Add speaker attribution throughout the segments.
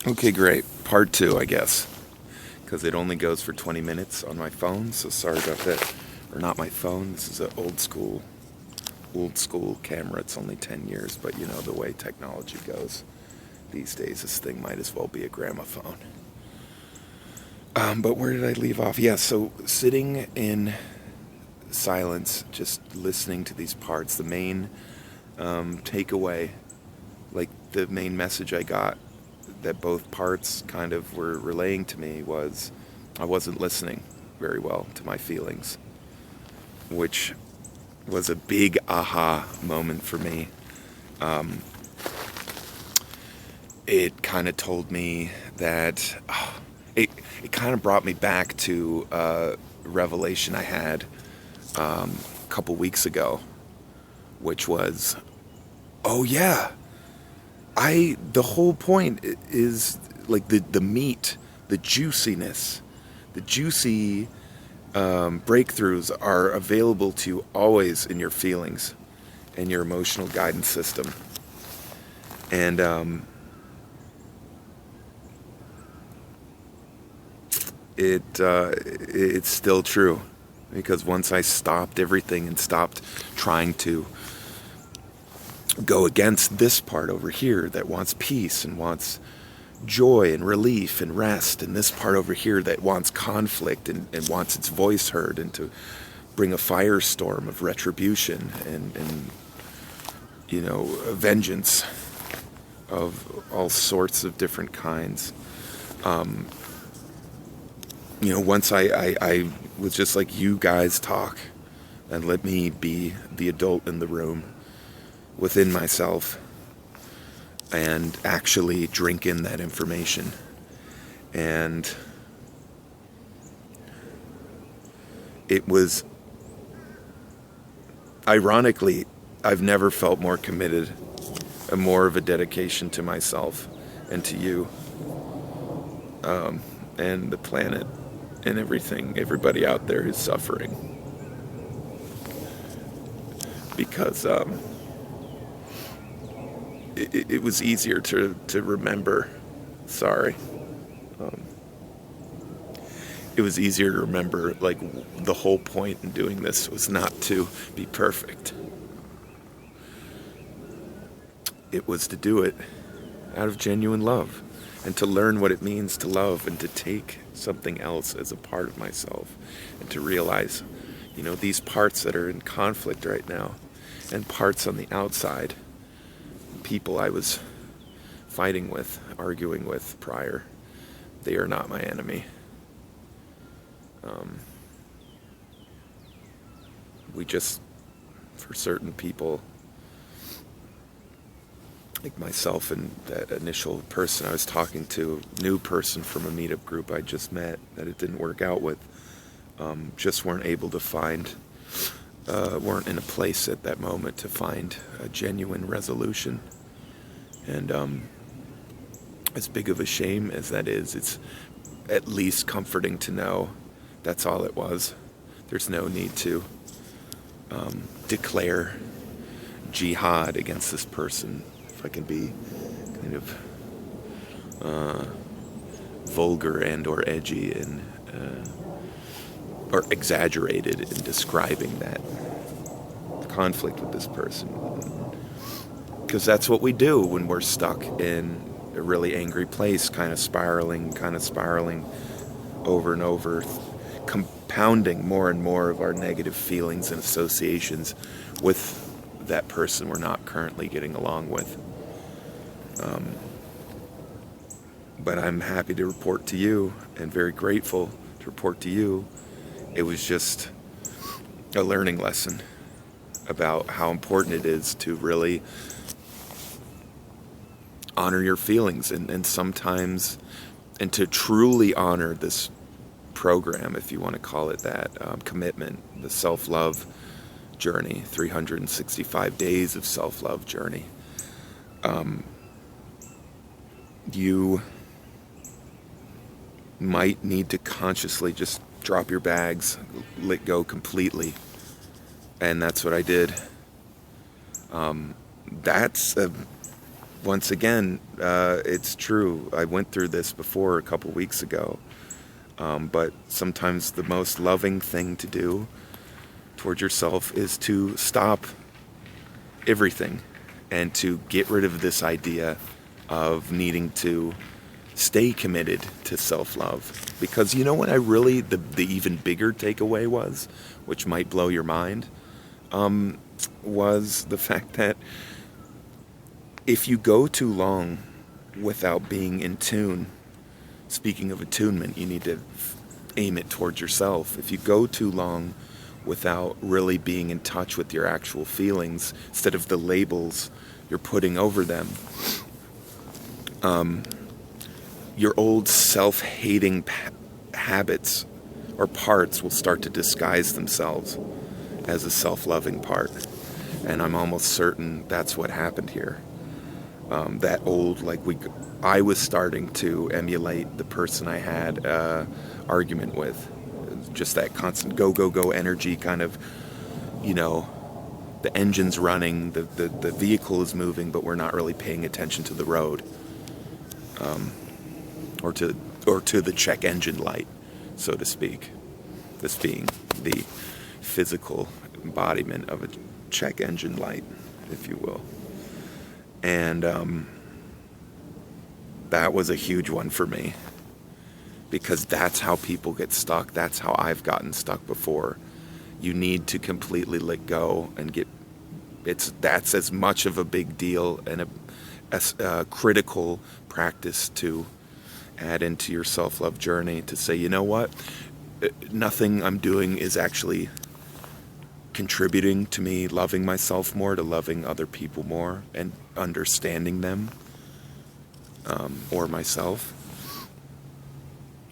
Speaker 1: Okay, great. Part two, I guess, because it only goes for 20 minutes on my phone. So sorry about that. Or not my phone. This is an old school camera. It's only 10 years, but you know the way technology goes these days. This thing might as well be a gramophone. But where did I leave off? Yeah, so sitting in silence, just listening to these parts. The main takeaway, like the main message I got that both parts kind of were relaying to me was I wasn't listening very well to my feelings, which was a big aha moment for me. It kind of told me that it kind of brought me back to a revelation I had a couple weeks ago, which was, oh yeah, the whole point is like the meat, the juiciness, the juicy breakthroughs are available to you always in your feelings and your emotional guidance system. And it's still true, because once I stopped everything and stopped trying to go against this part over here that wants peace and wants joy and relief and rest, and this part over here that wants conflict and wants its voice heard, and to bring a firestorm of retribution and you know, vengeance of all sorts of different kinds. You know, once I was just like, you guys talk and let me be the adult in the room within myself and actually drink in that information. And it was, ironically, I've never felt more committed and more of a dedication to myself and to you, and the planet and everybody out there who's suffering. Because it was easier to remember, sorry, it was easier to remember, like, the whole point in doing this was not to be perfect. It was to do it out of genuine love, and to learn what it means to love, and to take something else as a part of myself, and to realize, you know, these parts that are in conflict right now, and parts on the outside, people I was fighting with, arguing with prior, they are not my enemy. We just, for certain people, like myself and that initial person I was talking to, new person from a meetup group I just met that it didn't work out with, just weren't able to find, weren't in a place at that moment to find a genuine resolution. And as big of a shame as that is, it's at least comforting to know that's all it was. There's no need to declare jihad against this person, if I can be kind of vulgar and or edgy and or exaggerated in describing that conflict with this person. Because that's what we do when we're stuck in a really angry place, kind of spiraling over and over, compounding more and more of our negative feelings and associations with that person we're not currently getting along with. But I'm happy to report to you, and very grateful to report to you, it was just a learning lesson about how important it is to really honor your feelings, and sometimes, and to truly honor this program, if you want to call it that, commitment, the self-love journey, 365 days of self-love journey. You might need to consciously just drop your bags, let go completely, and that's what I did. That's a once again, it's true. I went through this before a couple weeks ago. But sometimes the most loving thing to do toward yourself is to stop everything and to get rid of this idea of needing to stay committed to self-love. Because you know what the even bigger takeaway was, which might blow your mind, was the fact that if you go too long without being in tune, speaking of attunement, you need to aim it towards yourself. If you go too long without really being in touch with your actual feelings, instead of the labels you're putting over them, your old self-hating habits or parts will start to disguise themselves as a self-loving part. And I'm almost certain that's what happened here. That old, I was starting to emulate the person I had argument with. Just that constant go, go, go energy kind of, the engine's running, the vehicle is moving, but we're not really paying attention to the road. Or to the check engine light, so to speak. This being the physical embodiment of a check engine light, if you will. And that was a huge one for me, because that's how people get stuck. That's how I've gotten stuck before. You need to completely let go and that's as much of a big deal and a critical practice to add into your self-love journey, to say, you know what, nothing I'm doing is actually contributing to me loving myself more, to loving other people more, and understanding them, or myself.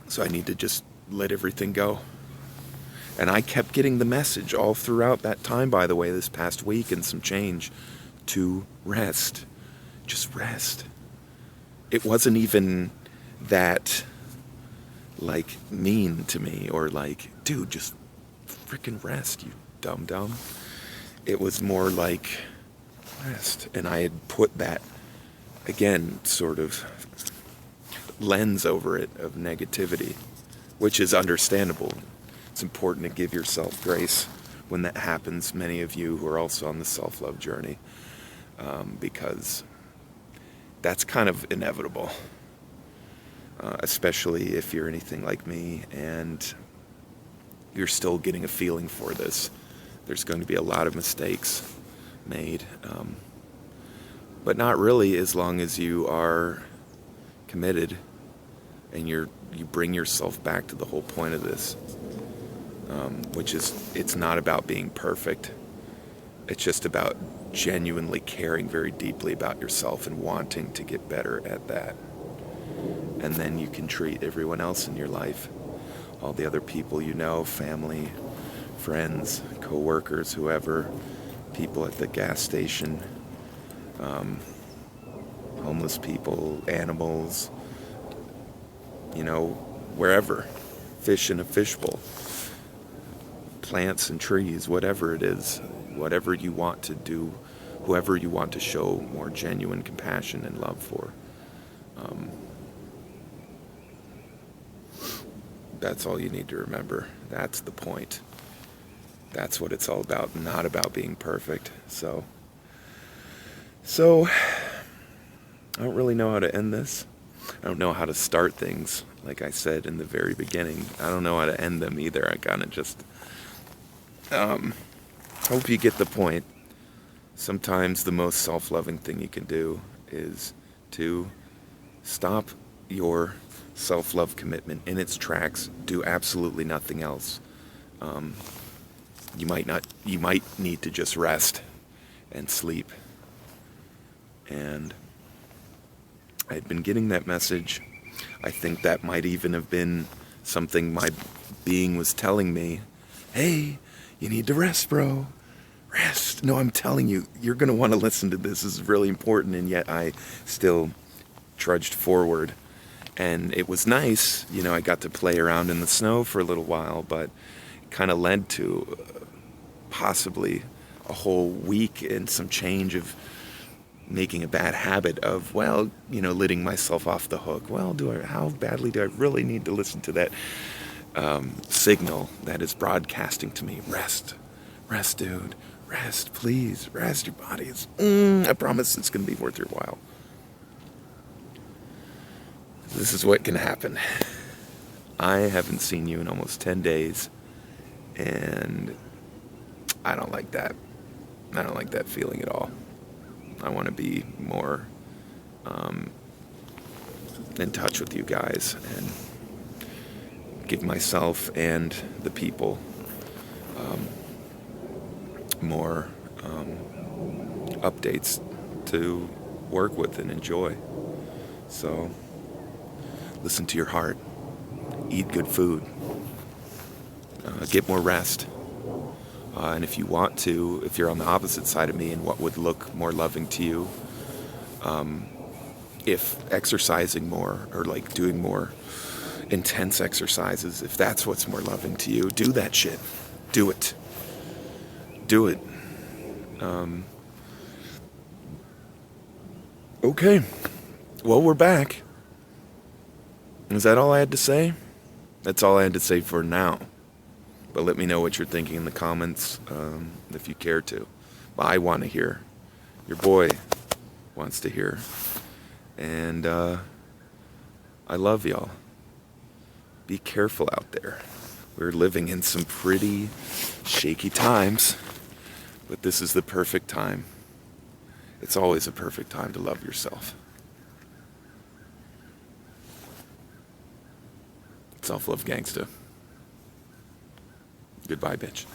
Speaker 1: So I need to just let everything go. And I kept getting the message all throughout that time, by the way, this past week and some change, to rest. Just rest. It wasn't even that, mean to me, or dude, just freaking rest, you dum-dum. It was more like, rest. And I had put that, again, sort of lens over it of negativity, which is understandable. It's important to give yourself grace when that happens, many of you who are also on the self-love journey, because that's kind of inevitable, especially if you're anything like me and you're still getting a feeling for this. There's going to be a lot of mistakes made, but not really, as long as you are committed and you bring yourself back to the whole point of this, which is, it's not about being perfect. It's just about genuinely caring very deeply about yourself and wanting to get better at that. And then you can treat everyone else in your life, all the other people you know, family, friends, co-workers, whoever, people at the gas station, homeless people, animals, wherever, fish in a fishbowl, plants and trees, whatever it is, whatever you want to do, whoever you want to show more genuine compassion and love for. That's all you need to remember. That's the point. That's what it's all about, not about being perfect. So I don't really know how to end this. I don't know how to start things, like I said in the very beginning. I don't know how to end them either. I kind of just hope you get the point. Sometimes the most self-loving thing you can do is to stop your self-love commitment in its tracks. Do absolutely nothing else. You might need to just rest and sleep. And I'd been getting that message. I think that might even have been something my being was telling me. Hey, you need to rest, bro. Rest. No, I'm telling you, you're going to want to listen to this. This is really important. And yet I still trudged forward. And it was nice. I got to play around in the snow for a little while, but it kind of led to possibly a whole week and some change of making a bad habit of, well, letting myself off the hook. Well, how badly do I really need to listen to that signal that is broadcasting to me? Rest, dude, rest, please, rest your body. I promise it's going to be worth your while. This is what can happen. I haven't seen you in almost 10 days, and I don't like that. I don't like that feeling at all. I want to be more in touch with you guys and give myself and the people more updates to work with and enjoy. So listen to your heart, eat good food, get more rest. And if you want to, if you're on the opposite side of me and what would look more loving to you, if exercising more or like doing more intense exercises, if that's what's more loving to you, do that shit. Do it. Do it. Okay. Well, we're back. Is that all I had to say? That's all I had to say for now. But let me know what you're thinking in the comments, if you care to. I want to hear. Your boy wants to hear. And I love y'all. Be careful out there. We're living in some pretty shaky times, but this is the perfect time. It's always a perfect time to love yourself. Self-love gangsta. Goodbye, bitch.